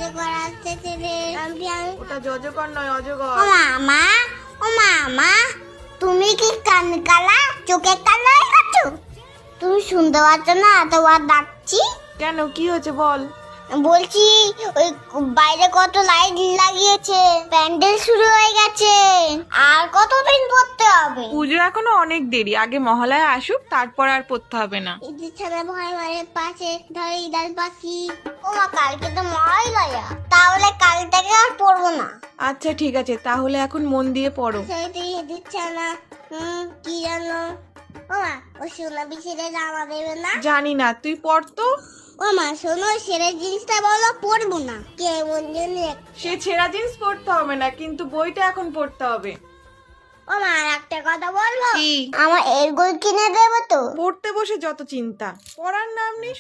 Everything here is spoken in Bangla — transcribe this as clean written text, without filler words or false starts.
অজগর আসতেছে রে। ওটা অজগর নয়, অজগর। ও মামা, তুমি কি কান কালা, চোখে কালো হয়ে গেছো? তুমি শুনতে পাচ্ছ না এতবার ডাকছি? কেন, কি হয়েছে বল? বলছি ওই বাইরে কত লাইট লাগিয়েছে, প্যান্ডেল শুরু হয়ে গেছে, আর কতদিন পড়তে হবে? পুজো এখনো অনেক দেরি, আগে মহালয়া আসুক, তারপর আর পড়তে হবে না। ঈদের ছাড়া ভয় ভয়ের পাশে ধরে ঈদার পাখি। ও মা, কালকে তো মহালয়া, তাহলে কাল থেকে আর পড়বো না। আচ্ছা ঠিক আছে, তাহলে এখন মন দিয়ে পড়ো। সেইটি ঈদের ছাড়া কি জানো? ও মা, ও সোনা বিছেরে জামা দেবে না? জানি না, তুই পড় তো। ও মা শোনো, সেরা জিনিসটা বলো, পড়বো না। কেমন জানি সে ছেঁড়া জিন্স পড়তে হবে না, কিন্তু বইটা এখন পড়তে হবে। ও মা, আর একটা কথা বলবো? কি? আমার এর বই কিনে দেবো তো? পড়তে বসে যত চিন্তা, পড়ার নাম নেই।